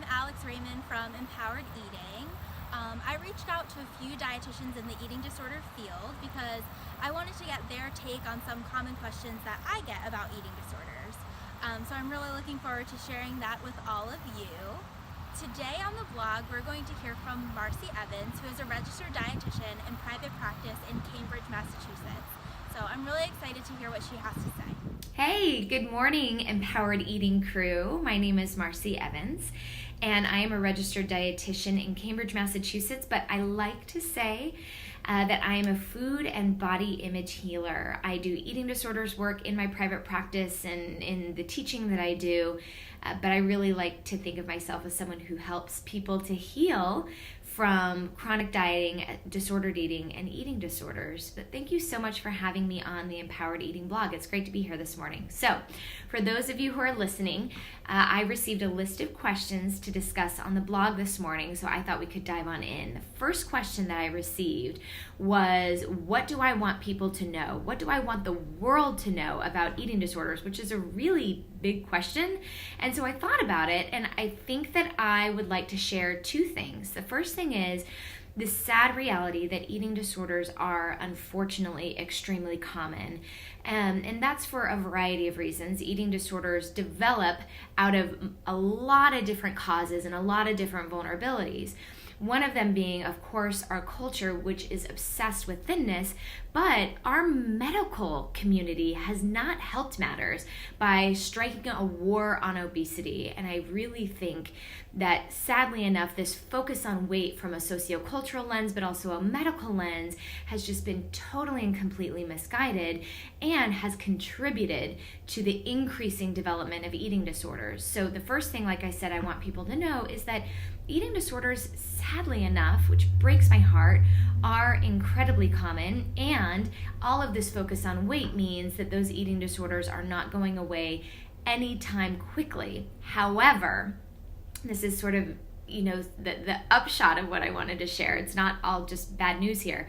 I'm Alex Raymond from Empowered Eating. I reached out to a few dietitians in the eating disorder field because I wanted to get their take on some common questions that I get about eating disorders. So I'm really looking forward to sharing that with all of you. Today on the blog, we're going to hear from Marci Evans, who is a registered dietitian in private practice in Cambridge, Massachusetts. So I'm really excited to hear what she has to say. Hey, good morning, Empowered Eating crew. My name is Marci Evans, and I am a registered dietitian in Cambridge, Massachusetts, but I like to say that I am a food and body image healer. I do eating disorders work in my private practice and in the teaching that I do, but I really like to think of myself as someone who helps people to heal from chronic dieting, disordered eating, and eating disorders. But thank you so much for having me on the Empowered Eating blog. It's great to be here this morning. So for those of you who are listening, I received a list of questions to discuss on the blog this morning, so I thought we could dive on in. The first question that I received was, what do I want people to know? What do I want the world to know about eating disorders, which is a really big question. And so I thought about it, and I think that I would like to share two things. The first thing is the sad reality that eating disorders are unfortunately extremely common. And that's for a variety of reasons. Eating disorders develop out of a lot of different causes and a lot of different vulnerabilities. One of them being, of course, our culture, which is obsessed with thinness, but our medical community has not helped matters by striking a war on obesity. And I really think that, sadly enough, this focus on weight from a sociocultural lens, but also a medical lens, has just been totally and completely misguided and has contributed to the increasing development of eating disorders. So the first thing, like I said, I want people to know is that eating disorders, sadly enough, which breaks my heart, are incredibly common, and all of this focus on weight means that those eating disorders are not going away anytime quickly. However, this is sort of, the upshot of what I wanted to share. It's not all just bad news here.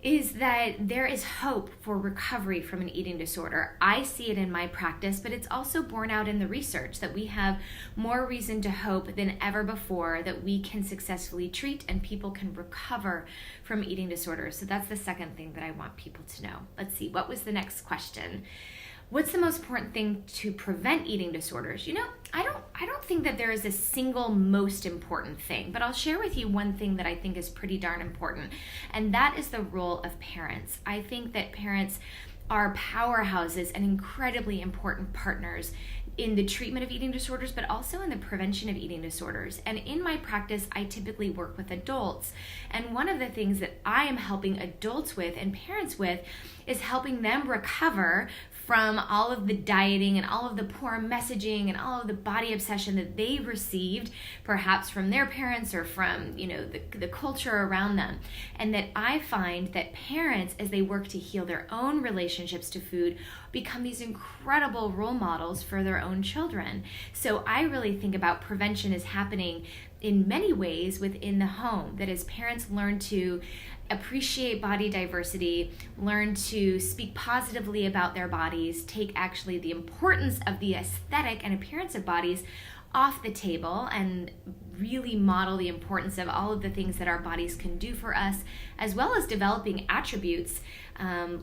Is that there is hope for recovery from an eating disorder. I see it in my practice, but it's also borne out in the research that we have more reason to hope than ever before that we can successfully treat and people can recover from eating disorders. So that's the second thing that I want people to know. Let's see, what was the next question? What's the most important thing to prevent eating disorders? I don't think that there is a single most important thing, but I'll share with you one thing that I think is pretty darn important, and that is the role of parents. I think that parents are powerhouses and incredibly important partners in the treatment of eating disorders, but also in the prevention of eating disorders. And in my practice, I typically work with adults. And one of the things that I am helping adults with and parents with is helping them recover from all of the dieting and all of the poor messaging and all of the body obsession that they received, perhaps from their parents or from, the culture around them. And that I find that parents, as they work to heal their own relationships to food, become these incredible role models for their own children. So I really think about prevention as happening in many ways within the home, that as parents learn to appreciate body diversity, learn to speak positively about their bodies, take actually the importance of the aesthetic and appearance of bodies off the table, and really model the importance of all of the things that our bodies can do for us, as well as developing attributes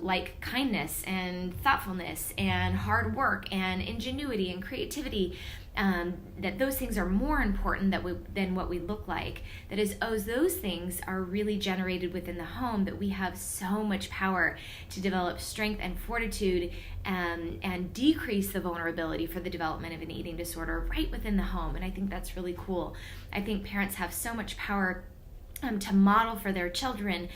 like kindness and thoughtfulness and hard work and ingenuity and creativity, that those things are more important than what we look like. That is, as those things are really generated within the home, that we have so much power to develop strength and fortitude and decrease the vulnerability for the development of an eating disorder right within the home. And I think that's really cool. I think parents have so much power to model for their children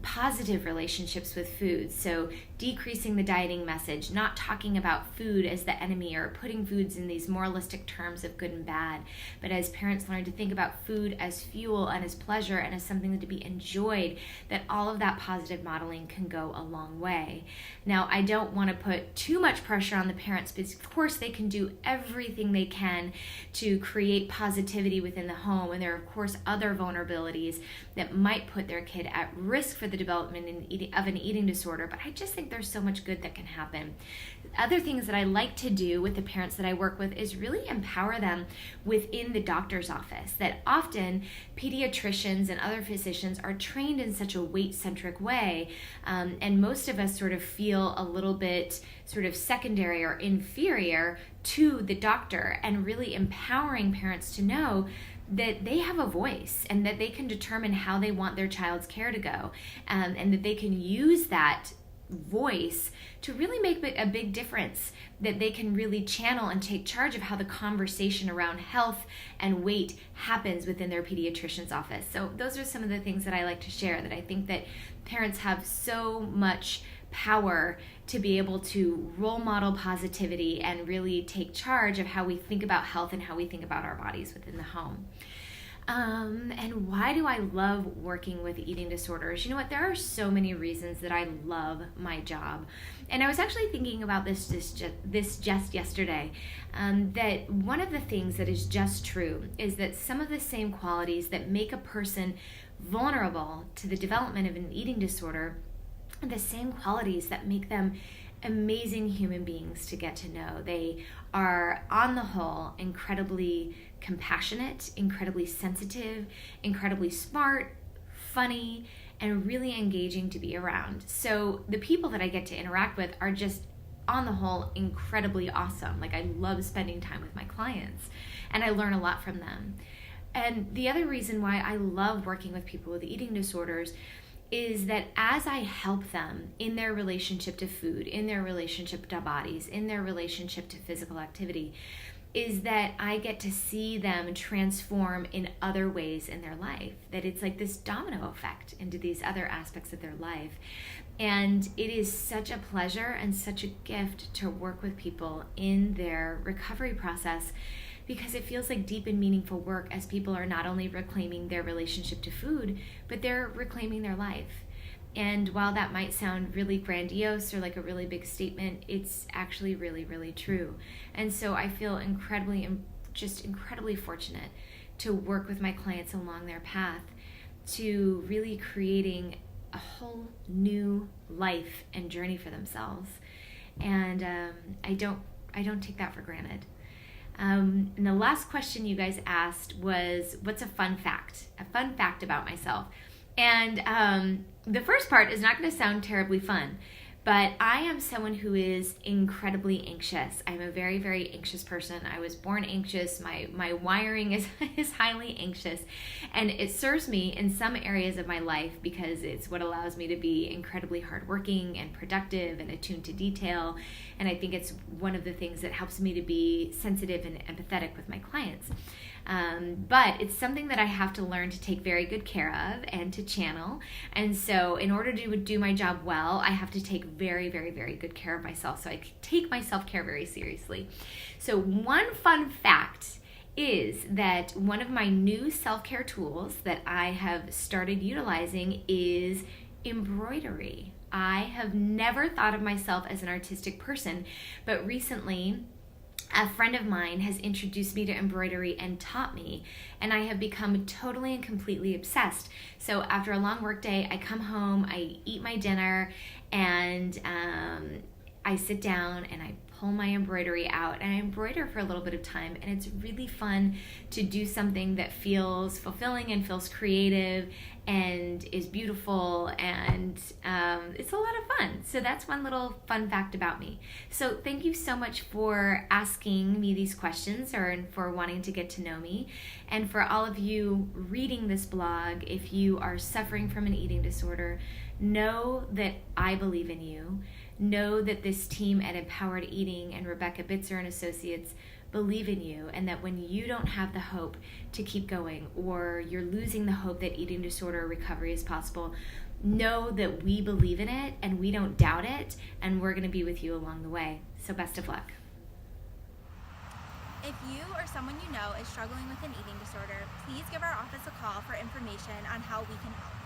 positive relationships with food. So decreasing the dieting message, not talking about food as the enemy or putting foods in these moralistic terms of good and bad, but as parents learn to think about food as fuel and as pleasure and as something to be enjoyed, that all of that positive modeling can go a long way. Now, I don't want to put too much pressure on the parents, because of course they can do everything they can to create positivity within the home, and there are of course other vulnerabilities that might put their kid at risk for the development of an eating disorder. But I just think think there's so much good that can happen. Other things that I like to do with the parents that I work with is really empower them within the doctor's office. That often pediatricians and other physicians are trained in such a weight-centric way, and most of us sort of feel a little bit sort of secondary or inferior to the doctor, and really empowering parents to know that they have a voice and that they can determine how they want their child's care to go, and that they can use that voice to really make a big difference, that they can really channel and take charge of how the conversation around health and weight happens within their pediatrician's office. So those are some of the things that I like to share, that I think that parents have so much power to be able to role model positivity and really take charge of how we think about health and how we think about our bodies within the home. And why do I love working with eating disorders? You know what? There are so many reasons that I love my job. And I was actually thinking about this just yesterday, that one of the things that is just true is that some of the same qualities that make a person vulnerable to the development of an eating disorder are the same qualities that make them amazing human beings to get to know. They are, on the whole, incredibly compassionate, incredibly sensitive, incredibly smart, funny, and really engaging to be around. So the people that I get to interact with are just, on the whole, incredibly awesome. Like, I love spending time with my clients, and I learn a lot from them. And the other reason why I love working with people with eating disorders is that as I help them in their relationship to food, in their relationship to bodies, in their relationship to physical activity, is that I get to see them transform in other ways in their life. That it's like this domino effect into these other aspects of their life. And it is such a pleasure and such a gift to work with people in their recovery process, because it feels like deep and meaningful work as people are not only reclaiming their relationship to food, but they're reclaiming their life. And while that might sound really grandiose or like a really big statement, it's actually really, really true. And so I feel incredibly fortunate to work with my clients along their path to really creating a whole new life and journey for themselves. And I don't take that for granted. And the last question you guys asked was, what's a fun fact? A fun fact about myself. And the first part is not going to sound terribly fun, but I am someone who is incredibly anxious. I'm a very, very anxious person. I was born anxious. My wiring is highly anxious, and it serves me in some areas of my life because it's what allows me to be incredibly hardworking and productive and attuned to detail. And I think it's one of the things that helps me to be sensitive and empathetic with my clients. But it's something that I have to learn to take very good care of and to channel. And so in order to do my job well, I have to take very, very, very good care of myself. So I take my self-care very seriously. So one fun fact is that one of my new self-care tools that I have started utilizing is embroidery. I have never thought of myself as an artistic person, but recently a friend of mine has introduced me to embroidery and taught me, and I have become totally and completely obsessed. So after a long work day, I come home, I eat my dinner, and I sit down and I pull my embroidery out and I embroider for a little bit of time, and it's really fun to do something that feels fulfilling and feels creative and is beautiful, and it's a lot of fun. So that's one little fun fact about me. So thank you so much for asking me these questions or for wanting to get to know me. And for all of you reading this blog, if you are suffering from an eating disorder, know that I believe in you. Know that this team at Empowered Eating and Rebecca Bitzer and Associates believe in you, and that when you don't have the hope to keep going, or you're losing the hope that eating disorder recovery is possible, know that we believe in it and we don't doubt it, and we're going to be with you along the way. So best of luck. If you or someone you know is struggling with an eating disorder, please give our office a call for information on how we can help.